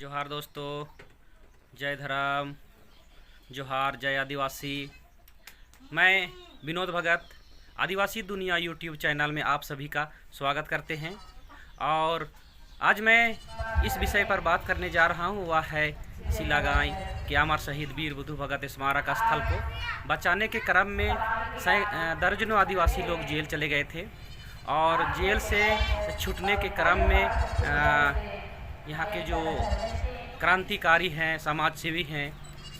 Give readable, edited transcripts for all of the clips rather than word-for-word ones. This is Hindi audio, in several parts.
जोहार दोस्तों, जय धर्म, जोहार, जय आदिवासी। मैं विनोद भगत आदिवासी दुनिया यूट्यूब चैनल में आप सभी का स्वागत करते हैं। और आज मैं इस विषय पर बात करने जा रहा हूँ, वह है सिलागाई के अमर शहीद वीर बुधु भगत स्मारक स्थल को बचाने के क्रम में दर्जनों आदिवासी लोग जेल चले गए थे। और जेल से छूटने के क्रम में यहाँ के जो क्रांतिकारी हैं, समाज सेवी हैं,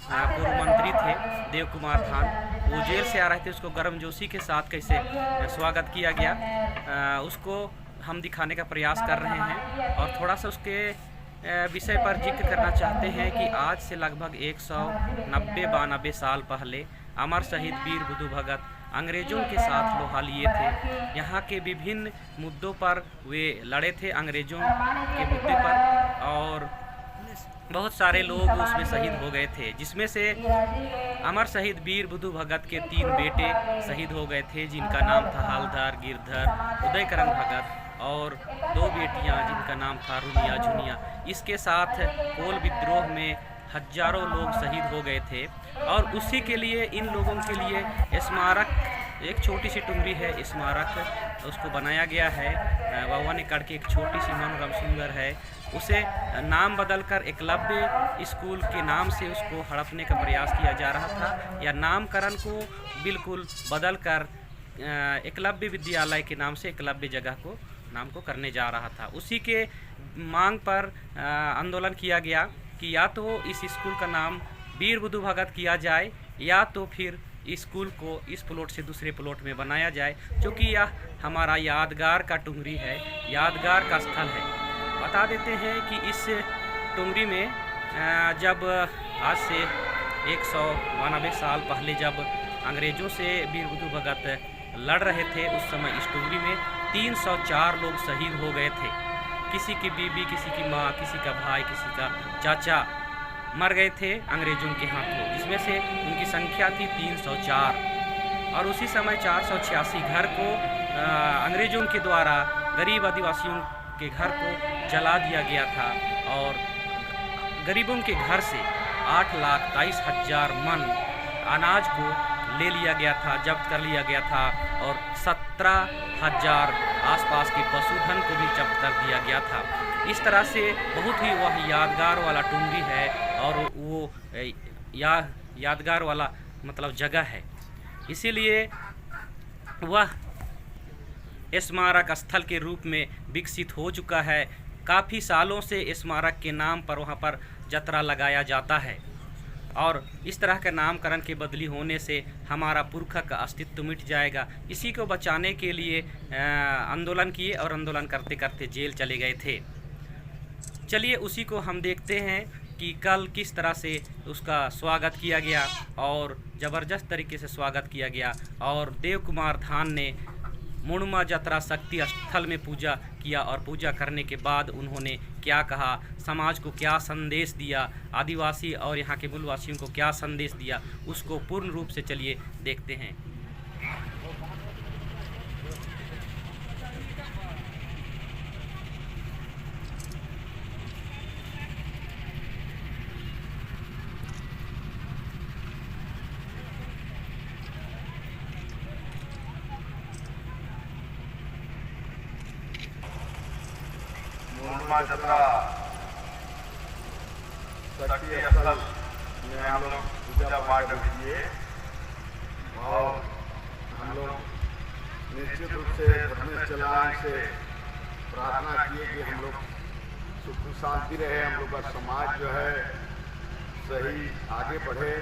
पूर्व मंत्री थे देव कुमार धान, वो जेल से आ रहे थे। उसको गर्मजोशी के साथ कैसे स्वागत किया गया उसको हम दिखाने का प्रयास कर रहे हैं। और थोड़ा सा उसके विषय पर जिक्र करना चाहते हैं कि आज से लगभग 190-92 साल पहले अमर शहीद वीर बुधु भगत अंग्रेज़ों के साथ लोहा लिए थे। यहाँ के विभिन्न मुद्दों पर वे लड़े थे, अंग्रेज़ों के मुद्दे पर, और बहुत सारे लोग उसमें शहीद हो गए थे। जिसमें से अमर शहीद वीर बुधु भगत के 3 बेटे शहीद हो गए थे, जिनका नाम था हलधर, गिरधर, उदयकरण भगत, और 2 बेटियां जिनका नाम था रुनिया झुनिया। इसके साथ कोल विद्रोह में हजारों लोग शहीद हो गए थे। और उसी के लिए इन लोगों के लिए स्मारक, एक छोटी सी टुंगरी है स्मारक, उसको बनाया गया है। वावा ने काट के एक छोटी सी मनोरम सुंदर है, उसे नाम बदलकर एकलव्य स्कूल के नाम से उसको हड़पने का प्रयास किया जा रहा था, या नामकरण को बिल्कुल बदलकर एकलव्य विद्यालय के नाम से एकलव्य जगह को नाम को करने जा रहा था। उसी के मांग पर आंदोलन किया गया कि या तो इस स्कूल का नाम वीर बुधु भगत किया जाए, या तो फिर स्कूल को इस प्लॉट से दूसरे प्लॉट में बनाया जाए, क्योंकि यह हमारा यादगार का टुंगरी है, यादगार का स्थल है। बता देते हैं कि इस टुंगरी में जब आज से 192 साल पहले जब अंग्रेज़ों से वीर बुधु भगत लड़ रहे थे, उस समय इस टुंगरी में 304 लोग शहीद हो गए थे। किसी की बीवी, किसी की माँ, किसी का भाई, किसी का चाचा मर गए थे अंग्रेज़ों के हाथों, जिसमें से उनकी संख्या थी 304। और उसी समय 486 घर को अंग्रेज़ों के द्वारा गरीब आदिवासियों के घर को जला दिया गया था। और गरीबों के घर से 8,23,000 मन अनाज को ले लिया गया था, जब्त कर लिया गया था, और 17,000 आसपास के पशुधन को भी जब्त कर दिया गया था। इस तरह से बहुत ही वह यादगार वाला टुंगरी है, और वो यादगार वाला मतलब जगह है। इसीलिए वह स्मारक स्थल के रूप में विकसित हो चुका है। काफ़ी सालों से स्मारक के नाम पर वहाँ पर जतरा लगाया जाता है, और इस तरह का नामकरण के बदली होने से हमारा पुरखा का अस्तित्व मिट जाएगा। इसी को बचाने के लिए आंदोलन किए, और आंदोलन करते करते जेल चले गए थे। चलिए उसी को हम देखते हैं कि कल किस तरह से उसका स्वागत किया गया, और ज़बरदस्त तरीके से स्वागत किया गया। और देव कुमार धान ने मुणमा जतरा शक्ति स्थल में पूजा किया, और पूजा करने के बाद उन्होंने क्या कहा, समाज को क्या संदेश दिया, आदिवासी और यहाँ के मूलवासियों को क्या संदेश दिया, उसको पूर्ण रूप से चलिए देखते हैं। मुणमा जतरा शक्ति स्थल में हम लोग पूजा पाठ किए, और हम लोग निश्चित रूप से धर्मेश चलान से प्रार्थना किए कि हम लोग सुख शांति रहे, हम लोग का समाज जो है सही आगे बढ़े।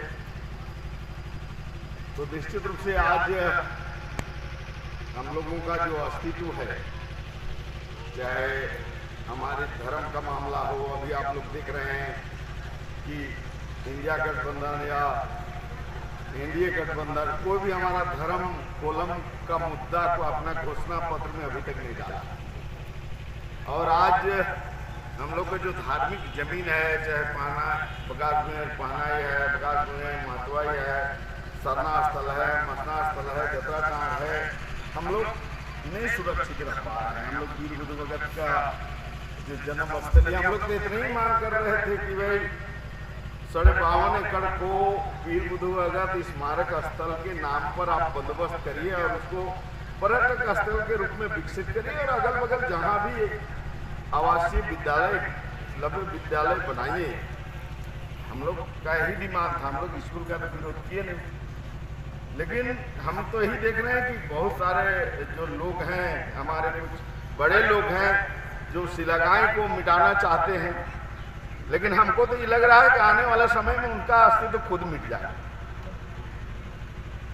तो निश्चित रूप से आज हम लोगों का जो अस्तित्व है, चाहे हमारे धर्म का मामला हो, अभी आप लोग देख रहे हैं कि इंडिया गठबंधन या एनडीए गठबंधन, कोई भी हमारा धर्म कोलम का मुद्दा को अपना घोषणा पत्र में अभी तक नहीं डाला। और आज हम लोग का जो धार्मिक जमीन है, चाहे पाना बगास में पहनाई है, बगास में महतवाई है, सरना स्थल है, मसना स्थल है, जतरा कांड है, हम लोग नहीं सुरक्षित रह पा रहे हैं। हम लोग वीर बुधु भगत का जो जन्मस्थली, हम लोग तो इतनी ही मांग कर रहे थे कि भाई 52 एकड़ को वीर बुधु भगत स्मारक स्थल के नाम पर आप बंदोबस्त करिए और उसको पर्यटक स्थल के रूप में विकसित करिए और अगल बगल जहाँ भी आवासीय विद्यालय, लघु विद्यालय बनाइए। हम लोग का यही डिमांड था, हम लोग स्कूल का तो विरोध किए नहीं, लेकिन हम तो यही देख रहे हैं कि बहुत सारे जो लोग हैं, हमारे कुछ बड़े लोग हैं जो शिलागाय को मिटाना चाहते हैं, लेकिन हमको तो ये लग रहा है कि आने वाला समय में उनका अस्तित्व खुद मिट जाए।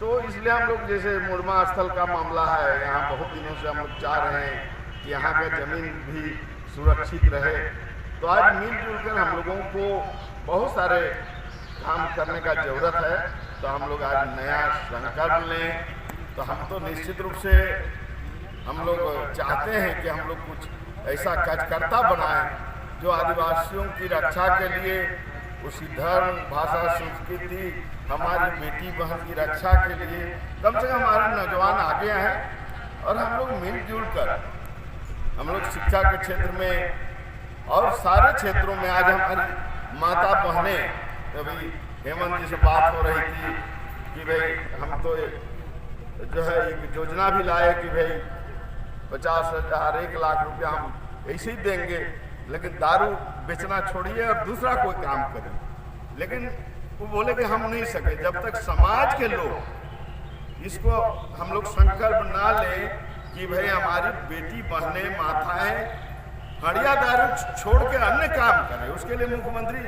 तो इसलिए हम लोग, जैसे मुरमा स्थल का मामला है, यहाँ बहुत दिनों से हम लोग चाह रहे हैं कि यहाँ का जमीन भी सुरक्षित रहे। तो आज मिलजुल कर हम लोगों को बहुत सारे काम करने का जरूरत है। तो हम लोग आज नया संकल्प लें। तो हम तो निश्चित रूप से हम लोग चाहते हैं कि हम लोग कुछ ऐसा कार्यकर्ता बनाएं जो आदिवासियों की रक्षा के लिए, उसी धर्म, भाषा, संस्कृति, हमारी बेटी बहन की रक्षा के लिए कम से कम हमारे नौजवान आगे हैं और हम लोग मिलजुल कर, हम लोग शिक्षा के क्षेत्र में और सारे क्षेत्रों में, आज हमारी माता बहनें, अभी हेमंत जी से बात हो रही थी कि भाई हम तो जो है एक योजना भी लाए कि भाई 50,000 1 लाख रुपया हम ऐसे ही देंगे, लेकिन दारू बेचना छोड़िए और दूसरा कोई काम करें। लेकिन वो बोले कि हम नहीं सके जब तक समाज के लोग इसको, हम लोग संकल्प ना लें कि भाई हमारी बेटी बहनें, माताएं हड़िया दारू छोड़ के अन्य काम करें। उसके लिए मुख्यमंत्री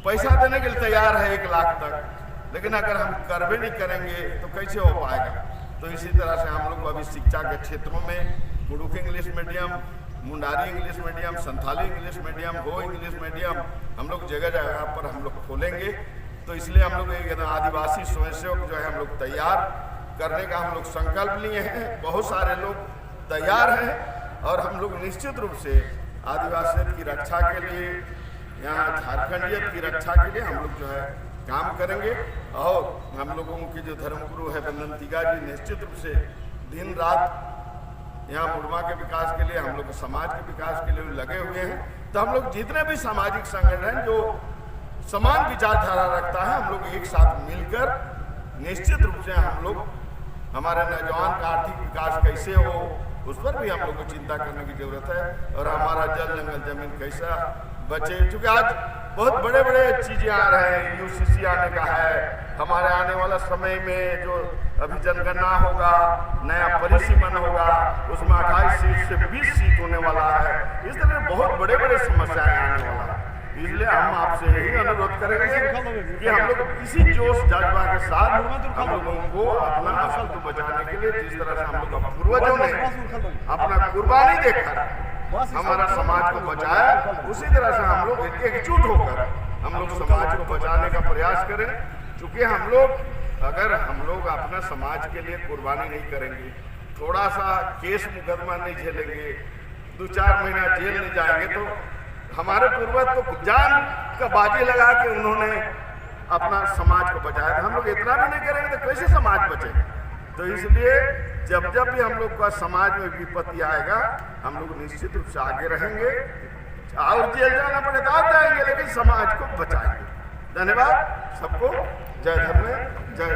पैसा देने के लिए तैयार है 1 लाख तक, लेकिन अगर हम करबे नहीं करेंगे तो कैसे हो पाएगा। तो इसी तरह से हम लोग अभी शिक्षा के क्षेत्रों में Kurukh English medium, Mundari English medium, Santhali English medium, हो इंग्लिश मीडियम हम लोग जगह जगह पर हम लोग खोलेंगे। तो इसलिए हम लोग एक आदिवासी स्वयंसेवक जो है हम लोग तैयार करने का हम लोग संकल्प लिए हैं। बहुत सारे लोग तैयार हैं और हम लोग निश्चित रूप से आदिवासियत की रक्षा के लिए, यहाँ झारखंडियत की रक्षा के लिए हम लोग जो है काम करेंगे। और हम लोगों की जो धर्मगुरु है बंदन तिगा जी निश्चित रूप से दिन रात यहाँ मुरमा के विकास के लिए, हम लोग समाज के विकास के लिए लगे हुए हैं। तो हम लोग जितने भी सामाजिक संगठन जो समान विचारधारा रखता है, हम लोग एक साथ मिलकर निश्चित रूप से हम लोग, हमारे नौजवान का आर्थिक विकास कैसे हो उस पर भी हम लोग को चिंता करने की जरूरत है, और हमारा जल जंगल जमीन कैसा बचे। क्योंकि आज बहुत बड़े बड़े चीजें आ रहे हैं, यूसीसी आने का है, हमारे आने वाला समय में जो अभी जनगणना होगा, नया परिसीमन होगा, उसमें 28 सीट से 20 सीट होने वाला है। इस तरह बहुत बड़े बड़े समस्याएं आने वाला है। इसलिए हम आपसे यही अनुरोध करेंगे कि हम लोग इसी जोश जज्बा के साथ हम लोगों को अपना अस्तित्व बचाने के लिए, जिस तरह से हम लोग पूर्वजों ने अपना कुर्बानी देकर हमारा समाज को बचाया, उसी तरह से हम लोग एकजुट होकर हम लोग समाज को बचाने का प्रयास करें। क्योंकि हम लोग, अगर हम लोग अपना समाज के लिए कुर्बानी नहीं करेंगे, थोड़ा सा केस मुकदमा नहीं झेलेंगे, 2-4 महीना जेल नहीं जाएंगे, तो हमारे पूर्वज तो जान का बाजी लगा के उन्होंने अपना समाज को बचाया था। हम लोग इतना भी नहीं करेंगे तो कैसे समाज बचेगा। तो इसलिए जब जब भी हम लोग का समाज में विपत्ति आएगा, हम लोग निश्चित रूप से आगे रहेंगे, और जेल जाना पड़े तो आप जाएंगे, लेकिन समाज को बचाएंगे। धन्यवाद सबको। जय धर्म, जय